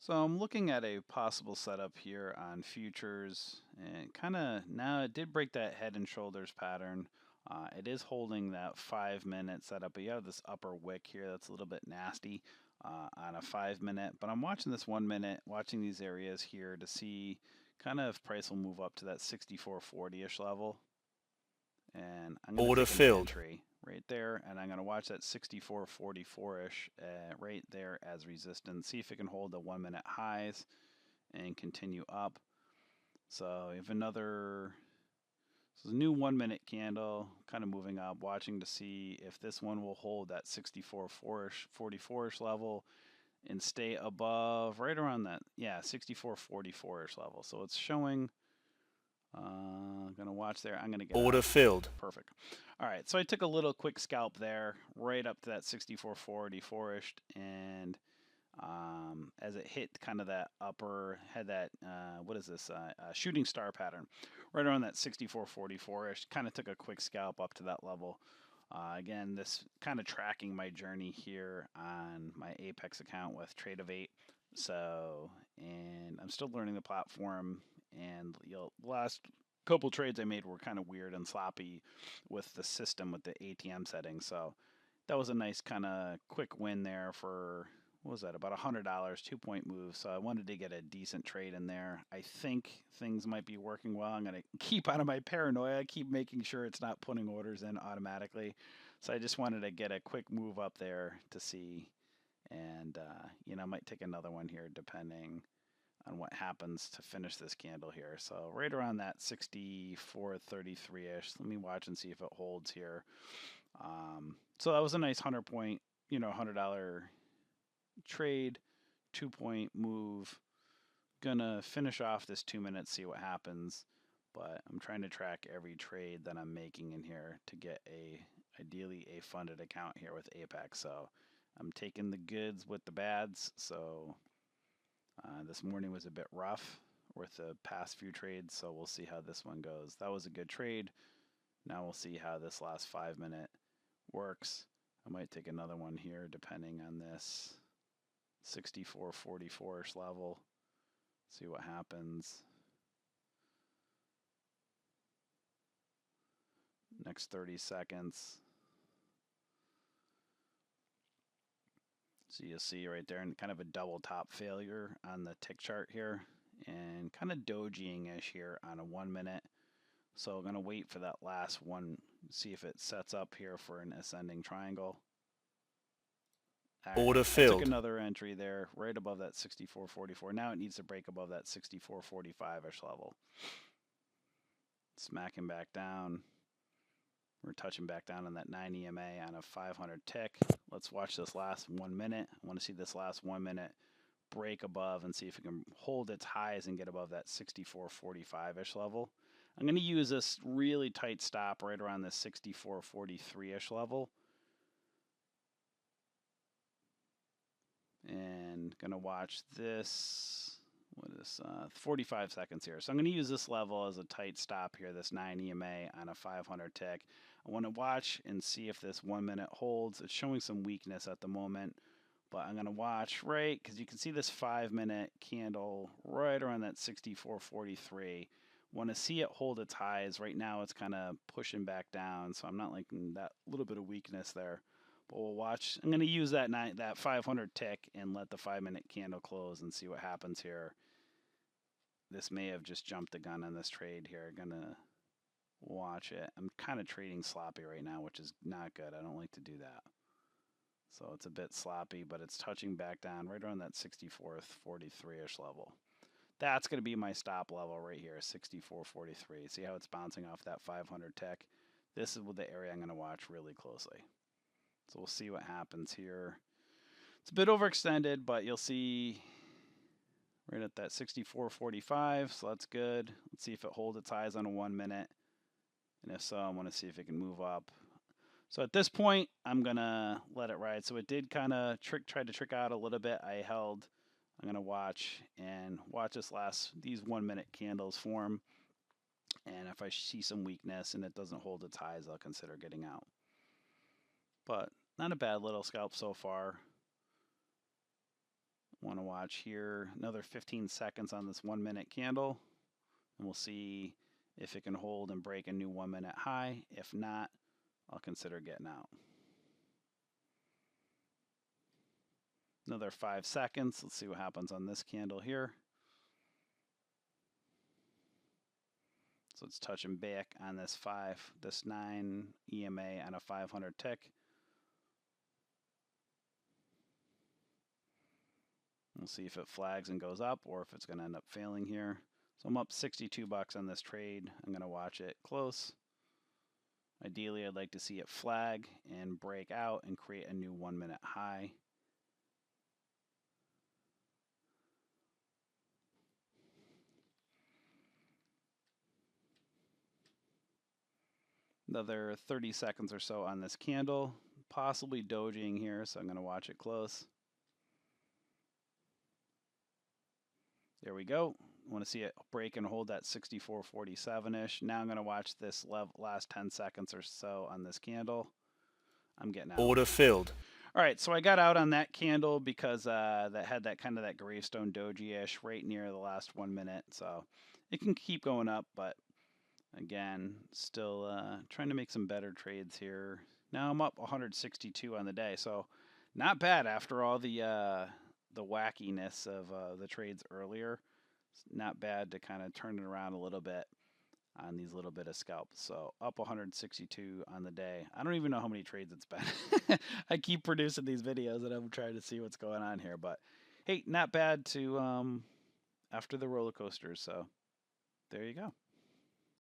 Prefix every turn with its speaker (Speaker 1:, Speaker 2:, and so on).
Speaker 1: So I'm looking at a possible setup here on futures, and kind of now it did break that head and shoulders pattern. It is holding that 5 minute setup, but you have this upper wick here that's a little bit nasty on a 5 minute. But I'm watching this 1 minute, watching these areas here to see kind of if price will move up to that 64.40-ish level. And I'm going to
Speaker 2: Order
Speaker 1: take an
Speaker 2: filled.
Speaker 1: entry right there, and I'm going to watch that 64.44-ish right there as resistance. See if it can hold the 1 minute highs and continue up. So we have another, so the new 1 minute candle kind of moving up, watching to see if this one will hold that 64.4-ish, 44-ish level and stay above right around that, yeah, 64.44-ish level. So it's showing, gonna watch there. I'm gonna get
Speaker 2: Order
Speaker 1: out.
Speaker 2: filled.
Speaker 1: Perfect. All right, so I took a little quick scalp there, right up to that 64.44-ish, and as it hit kind of that upper, had that, what is this, shooting star pattern, right around that 64.44-ish, kind of took a quick scalp up to that level. Again, this kind of tracking my journey here on my Apex account with Trade of 8. So, and I'm still learning the platform, and last couple trades I made were kind of weird and sloppy with the system with the ATM settings. So that was a nice kind of quick win there for, what was that, about $100, 2 point move. So I wanted to get a decent trade in there. I think things might be working well. I'm going to keep out of my paranoia, keep making sure it's not putting orders in automatically. So I just wanted to get a quick move up there to see, and I might take another one here depending on what happens to finish this candle here. So right around that 64.33-ish. Let me watch and see if it holds here. So that was a nice 100 point, $100 trade, 2 point move. Gonna finish off this 2 minutes, see what happens. But I'm trying to track every trade that I'm making in here to get ideally a funded account here with Apex. So I'm taking the goods with the bads. So this morning was a bit rough with the past few trades, so we'll see how this one goes. That was a good trade. Now we'll see how this last 5 minute works. I might take another one here depending on this 64.44-ish level. See what happens. Next 30 seconds. So you'll see right there, and kind of a double top failure on the tick chart here, and kind of dojiing-ish here on a 1 minute. So I'm going to wait for that last one, see if it sets up here for an ascending triangle. All
Speaker 2: Order
Speaker 1: right, I took
Speaker 2: filled.
Speaker 1: another entry there, right above that 64.44. Now it needs to break above that 64.45-ish level. Smacking back down. We're touching back down on that 9 EMA on a 500 tick. Let's watch this last 1 minute. I want to see this last 1 minute break above and see if it can hold its highs and get above that 64.45-ish level. I'm going to use this really tight stop right around the 64.43-ish level. And going to watch this, what is 45 seconds here. So I'm going to use this level as a tight stop here, this 9 EMA on a 500 tick. I want to watch and see if this 1 minute holds. It's showing some weakness at the moment, but I'm going to watch right, because you can see this 5 minute candle right around that 64.43. Want to see it hold its highs. Right now it's kind of pushing back down, so I'm not liking that little bit of weakness there. But we'll watch. I'm going to use that 500 tick and let the 5 minute candle close and see what happens here. This may have just jumped the gun on this trade here. Gonna watch it. I'm kind of trading sloppy right now, which is not good. I don't like to do that. So it's a bit sloppy, but it's touching back down right around that 64.43-ish level. That's going to be my stop level right here, 64.43. See how it's bouncing off that 500 tick? This is the area I'm going to watch really closely. So we'll see what happens here. It's a bit overextended, but you'll see right at that 64.45, so that's good. Let's see if it holds its highs on a 1 minute. And if so, I want to see if it can move up. So at this point, I'm going to let it ride. So it did kind of try to trick out a little bit. I held. I'm going to watch these 1 minute candles form. And if I see some weakness and it doesn't hold its highs, I'll consider getting out. But not a bad little scalp so far. Want to watch here another 15 seconds on this 1 minute candle, and we'll see if it can hold and break a new 1 minute high. If not, I'll consider getting out. Another 5 seconds. Let's see what happens on this candle here. So it's touching back on this 9 EMA on a 500 tick. We'll see if it flags and goes up or if it's going to end up failing here. So I'm up 62 bucks on this trade. I'm going to watch it close. Ideally, I'd like to see it flag and break out and create a new 1 minute high. Another 30 seconds or so on this candle, possibly dojing here, so I'm going to watch it close. There we go. I want to see it break and hold that 64.47-ish. Now I'm going to watch this last 10 seconds or so on this candle. I'm getting out.
Speaker 2: Order filled.
Speaker 1: All right, so I got out on that candle because that had that kind of that gravestone doji-ish right near the last 1 minute. So it can keep going up, but again, still trying to make some better trades here. Now I'm up 162 on the day, so not bad after all the wackiness of the trades earlier. It's not bad to kind of turn it around a little bit on these little bit of scalps. So up 162 on the day. I don't even know how many trades it's been. I keep producing these videos and I'm trying to see what's going on here, but hey, not bad to after the roller coasters. So there you go.